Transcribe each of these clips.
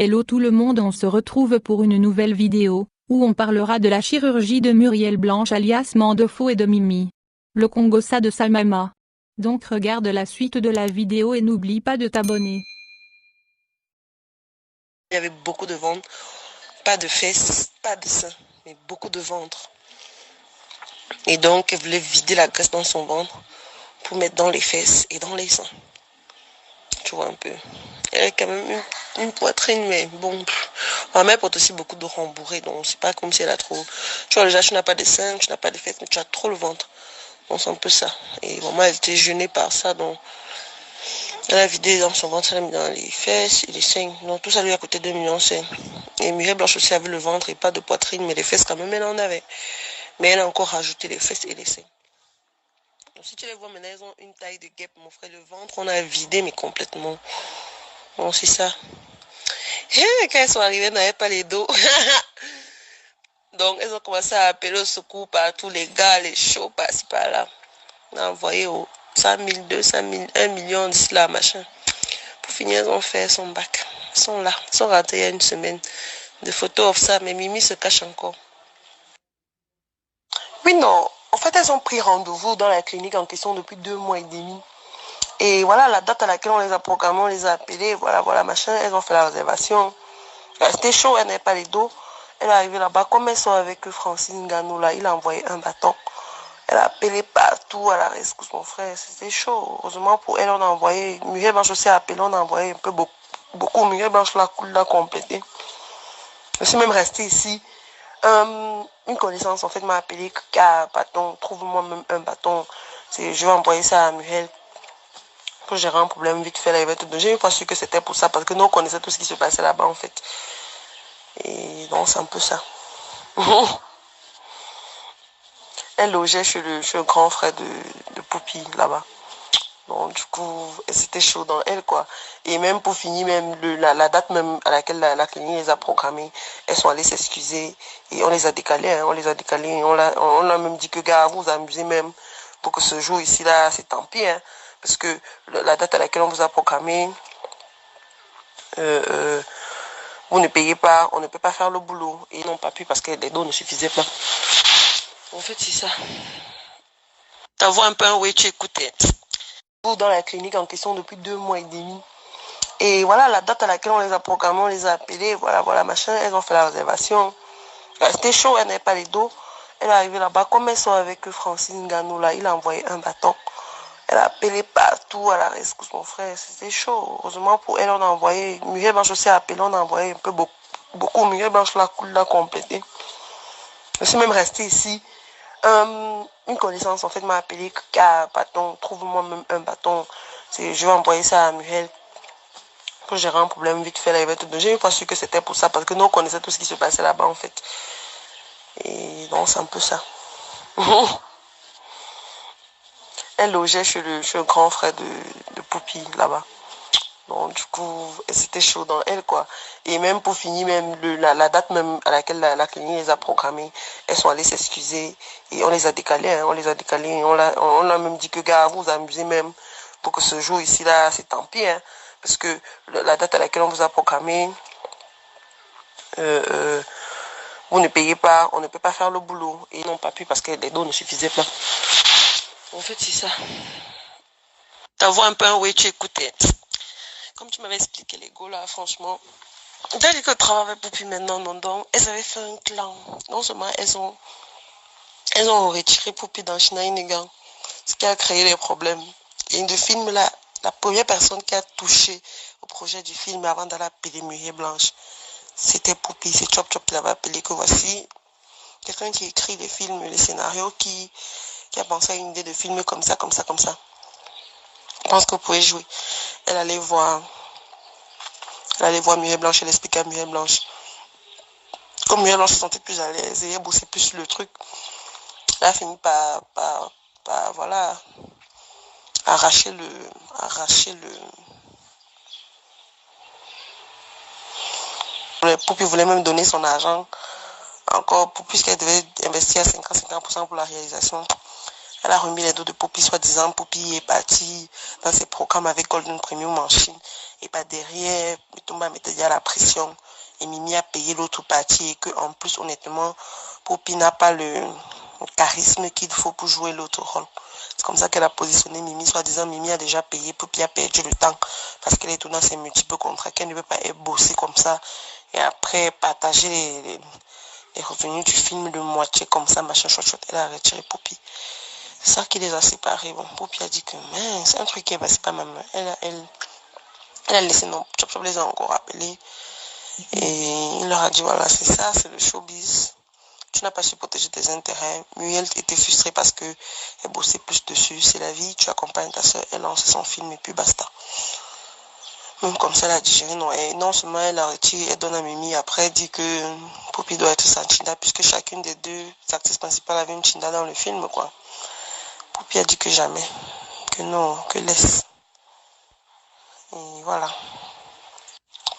Hello tout le monde, on se retrouve pour une nouvelle vidéo, où on parlera de la chirurgie de Muriel Blanche alias Mandefo et de Mimi. Le Congossa de sa maman. Donc regarde la suite de la vidéo et n'oublie pas de t'abonner. Il y avait beaucoup de ventre, pas de fesses, pas de seins, mais beaucoup de ventre. Et donc, elle voulait vider la graisse dans son ventre pour mettre dans les fesses et dans les seins. Tu vois un peu. Elle a quand même une poitrine, mais bon. Ma mère porte aussi beaucoup de rembourrés, donc c'est pas comme si elle a trop. Tu vois, déjà, tu n'as pas de seins, tu n'as pas de fesses, mais tu as trop le ventre. Donc c'est un peu ça. Et maman, elle était gênée par ça, donc elle a vidé dans son ventre, elle a mis dans les fesses et les seins. Donc tout ça lui a coûté 2,5 millions. Et Muriel Blanche aussi avait le ventre et pas de poitrine, mais les fesses quand même, elle en avait. Mais elle a encore rajouté les fesses et les seins. Donc si tu les vois maintenant, elles ont une taille de guêpe, mon frère. Le ventre, on a vidé, mais complètement. Bon, c'est ça. Et quand elles sont arrivées, elles n'avaient pas les dos. Donc, elles ont commencé à appeler au secours partout, les gars, les chauds, par-ci, par-là. On a envoyé au 100 000, 200 000, 1 million d'ici là, machin. Pour finir, elles ont fait son bac. Elles sont là. Elles sont rentrées il y a une semaine. Des photos of ça, mais Mimi se cache encore. Oui, non. En fait, elles ont pris rendez-vous dans la clinique en question depuis 2 mois et demi. Et voilà la date à laquelle on les a programmés, on les a appelés, voilà, machin. Elles ont fait la réservation. C'était chaud, elles n'avaient pas les dos. Elle est arrivée là-bas, comme elles sont avec Francine Ganou, là, il a envoyé un bâton. Elle a appelé partout à la rescousse, mon frère. C'était chaud. Heureusement pour elle, on a envoyé. Muriel Blanche aussi a appelé, on a envoyé un peu beaucoup. Muriel Blanche l'a complété. Je suis même restée ici. Une connaissance, en fait, m'a appelé. Bâton, trouve-moi même un bâton. Je vais envoyer ça à Muriel pour gérer un problème vite fait. J'ai même pas su que c'était pour ça parce que nous, on connaissait tout ce qui se passait là-bas, en fait. Et donc, c'est un peu ça. Elle logeait chez le grand frère de Poupie, là-bas. Donc, du coup, c'était chaud dans elle, quoi. Et même pour finir, même la date même à laquelle la clinique les a programmées, elles sont allées s'excuser. Et on les a décalées, hein, on les a décalées. On a même dit que, gars, vous vous amusez même pour que ce jour ici, là, c'est tant pis, hein. Parce que la date à laquelle on vous a programmé, vous ne payez pas, on ne peut pas faire le boulot. Et ils n'ont pas pu parce que les dos ne suffisaient pas. En fait, c'est ça. T'envoies un peu un oui, tu écoutes. Dans la clinique en question depuis 2 mois et demi. Et voilà la date à laquelle on les a programmés, on les a appelés, voilà, machin. Elles ont fait la réservation. C'était chaud, elles n'avaient pas les dos. Elle est arrivée là-bas, comme elles sont avec Francine Ganou, là, il a envoyé un bâton. Elle a appelé partout à la rescousse, mon frère. C'était chaud. Heureusement pour elle, on a envoyé. Muriel Blanche aussi a appelé, on a envoyé un peu beaucoup. Muriel Blanche l'a complété. Je suis même restée ici. Une connaissance, en fait, m'a appelé. Bâton, trouve-moi même un bâton. Je vais envoyer ça à Muriel pour gérer un problème vite fait. J'ai même pas su que c'était pour ça parce que nous, on connaissait tout ce qui se passait là-bas, en fait. Et donc, c'est un peu ça. Elle logeait chez le grand frère de Poupie, là-bas. Donc, du coup, c'était chaud dans elle, quoi. Et même pour finir, même la date même à laquelle la clinique les a programmées, elles sont allées s'excuser. Et on les a décalées, hein, on les a décalées. On a même dit que, gars, vous vous amusez même pour que ce jour ici, là, c'est tant pis, hein. Parce que la date à laquelle on vous a programmé, vous ne payez pas, on ne peut pas faire le boulot. Et ils n'ont pas pu parce que les dos ne suffisaient pas. En fait, c'est ça. T'envoies un peu un oui, tu écoutes. Comme tu m'avais expliqué les go là, franchement. Dès que je travaille avec Poupie maintenant, donc, elles avaient fait un clan. Non seulement elles ont retiré Poupie dans Shinaïnegan, ce qui a créé les problèmes. Et le film là, la première personne qui a touché au projet du film avant d'aller appeler Muriel Blanche, c'était Poupie. C'est Chop Chop qui l'avait appelé que voici quelqu'un qui écrit les films, les scénarios, qui a pensé à une idée de film comme ça, comme ça, comme ça. Je pense que vous pouvez jouer. Elle allait voir Muriel Blanche, elle expliquait à Muriel Blanche. Comme Muriel Blanche se sentait plus à l'aise et elle bossait plus le truc, elle a fini par voilà, arracher le. Poupie voulait même donner son argent encore, puisqu'elle devait investir à 50% pour la réalisation. Elle Elle a remis les dos de Poppy, soi-disant. Poppy est partie dans ses programmes avec Golden Premium en Chine. Et pas derrière, Mitumba mettait déjà la pression. Et Mimi a payé l'autre partie. Et que, en plus, honnêtement, Poppy n'a pas le charisme qu'il faut pour jouer l'autre rôle. C'est comme ça qu'elle a positionné Mimi, soi-disant Mimi a déjà payé, Poppy a perdu le temps parce qu'elle est tout dans ses multiples contrats, qu'elle ne peut pas être bossée comme ça et après partager les revenus du film de moitié comme ça, machin, chouette, elle a retiré Poppy. C'est ça qui les a séparés. Bon, Poppy a dit que c'est un truc qui est passé par ma main. Elle a laissé non, Chop Chop les a encore appelés et il leur a dit voilà, c'est ça, c'est le showbiz. Tu n'as pas su protéger tes intérêts. Muriel était frustrée parce qu'elle bossait plus dessus. C'est la vie, tu accompagnes ta soeur, elle lance son film et puis basta. Même comme ça, elle a digéré, non. Et non seulement elle a retiré, elle donne à Mimi. Après, elle dit que Poppy doit être sa Chinda puisque chacune des deux actrices principales avait une Chinda dans le film, quoi. Poppy a dit que jamais. Que non, que laisse. Et voilà.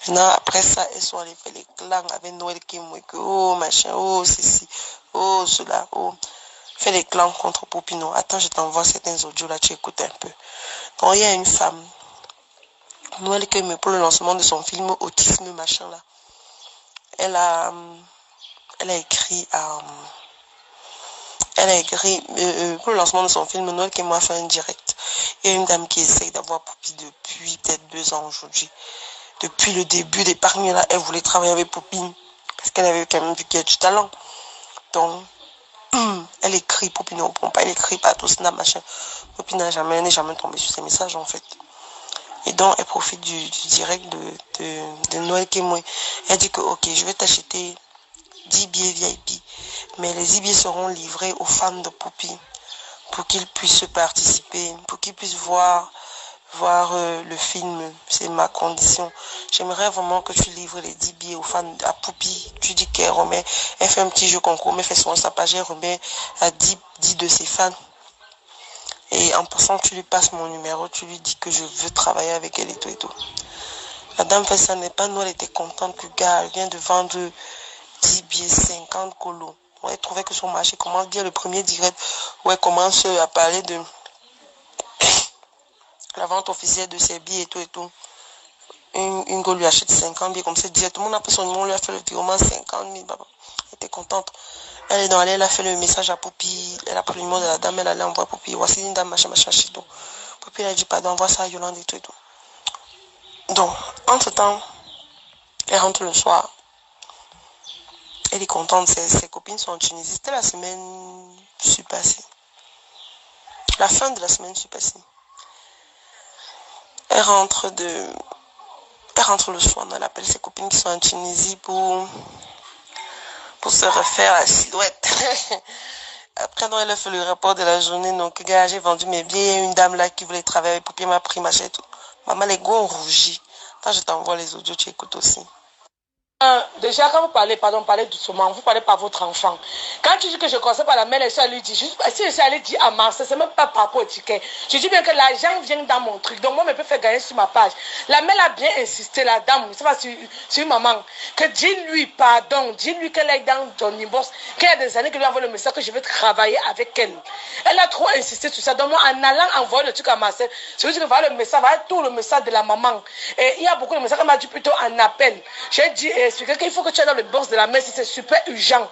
Maintenant, après ça, elles sont allées faire les clans avec Noël Kimwe, que oh machin, oh ceci, oh cela, oh. Fait les clans contre Popino. Attends, je t'envoie certains audios là, tu écoutes un peu. Quand il y a une femme, Noël Kimwe, pour le lancement de son film Autisme, machin là, elle a écrit pour le lancement de son film, Noël Kimwe a fait un direct. Il y a une dame qui essaye d'avoir Poppy depuis peut-être 2 ans aujourd'hui. Depuis le début d'épargne là, elle voulait travailler avec Poppy parce qu'elle avait quand même vu qu'il y a du talent. Donc, elle écrit, Poppy ne répond pas, elle écrit partout, snap, machin. Poppy n'est jamais tombée sur ses messages en fait. Et donc, elle profite du direct de Noël Kimwe. Elle dit que, ok, je vais t'acheter 10 billets VIP, mais les 10 billets seront livrés aux fans de Poppy pour qu'ils puissent participer, pour qu'ils puissent voir le film, c'est ma condition. J'aimerais vraiment que tu livres les 10 billets aux fans à Poppy. Tu dis qu'elle remet, elle fait un petit jeu concours, mais fait souvent sa page, elle remet à 10 de ses fans. Et en passant, tu lui passes mon numéro, tu lui dis que je veux travailler avec elle et tout et tout. La dame fait ça, n'est pas nous, elle était contente que le gars vient de vendre 10 billets, 50 colos. Elle trouvait que son marché commence bien le premier direct où elle commence à parler de la vente officielle de ses billets et tout et tout. Une go lui achète 50 billets comme ça, tout le monde a pris son numéro, lui a fait le virement 50 000. Elle était contente. Elle est dans elle a fait le message à Poppy, elle a pris le numéro de la dame, elle allait envoyer Poppy. Voici une dame, machin, machin, chez tout. Poppy elle a dit pardon, envoie ça à Yolande et tout et tout. Donc, entre temps, elle rentre le soir. Elle est contente, ses copines sont en Tunisie. C'était la semaine passée. La fin de la semaine passée. Elle rentre le soir, elle appelle ses copines qui sont en Tunisie pour se refaire la silhouette. Après, donc, elle a fait le rapport de la journée. Donc, gars, j'ai vendu mes billets. Une dame là qui voulait travailler pour payer ma prime, machin et tout. Maman, les gars ont rougi. Attends, je t'envoie les audios, tu écoutes aussi. Déjà, quand vous parlez doucement, vous parlez par votre enfant. Quand tu dis que je conseille pas la mère, elle lui dit, si je suis allée dire à Marseille, c'est même pas par rapport au ticket. Je dis bien que l'argent vient dans mon truc, donc moi, je peux faire gagner sur ma page. La mère a bien insisté, la dame, c'est pas sur maman, que dis-lui pardon, dis-lui qu'elle est dans ton inbox, qu'il y a des années qu'elle lui envoie le message que je veux travailler avec elle. Elle a trop insisté sur ça. Donc moi, en allant envoyer le truc à Marseille, je veux dire que voilà le message, voilà tout le message de la maman. Et il y a beaucoup de messages qu'elle m'a dit plutôt en appel. J'ai dit, expliquer qu'il faut que tu ailles dans le box de la mère si c'est super urgent.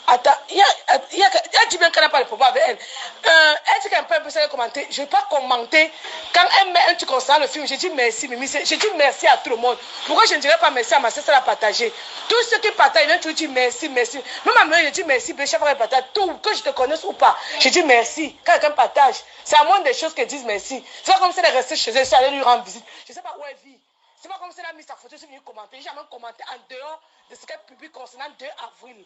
Attends, elle dit bien qu'elle n'a pas de problème avec elle. Elle dit qu'elle peut un peu commenter. Je ne vais pas commenter. Quand elle met un truc concernant le film, je dis merci, Mimi. Je dis merci à tout le monde. Pourquoi je ne dirais pas merci à ma soeur, elle a partagé. Tous ceux qui partagent, ils vont dire merci, merci. Même à moi, je dis merci, chef, elle partage tout, que je te connaisse ou pas. Je dis merci. Quand quelqu'un partage, c'est à moi des choses qu'elle disent merci. C'est pas comme si elle est restée chez elle, si elle allait lui rendre visite. Je ne sais pas où elle vit. C'est pas comme si elle a mis sa photo, c'est venu commenter. J'ai jamais commenté en dehors de ce qu'elle publie concernant 2 avril.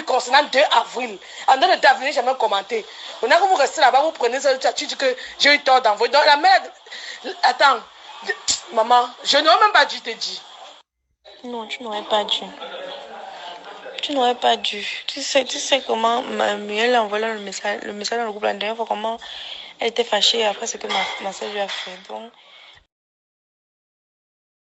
Concernant 2 avril. En dehors de d'avril, j'ai jamais commenté. Maintenant que vous restez là-bas, vous prenez ça, tu dis que j'ai eu tort d'envoyer. Donc la mère. Attends. Maman, je n'aurais même pas dû te dire. Non, tu n'aurais pas dû. Tu n'aurais pas dû. Tu sais comment Muriel a envoyé le message dans le groupe la dernière fois, comment elle était fâchée après ce que ma soeur lui a fait. Donc,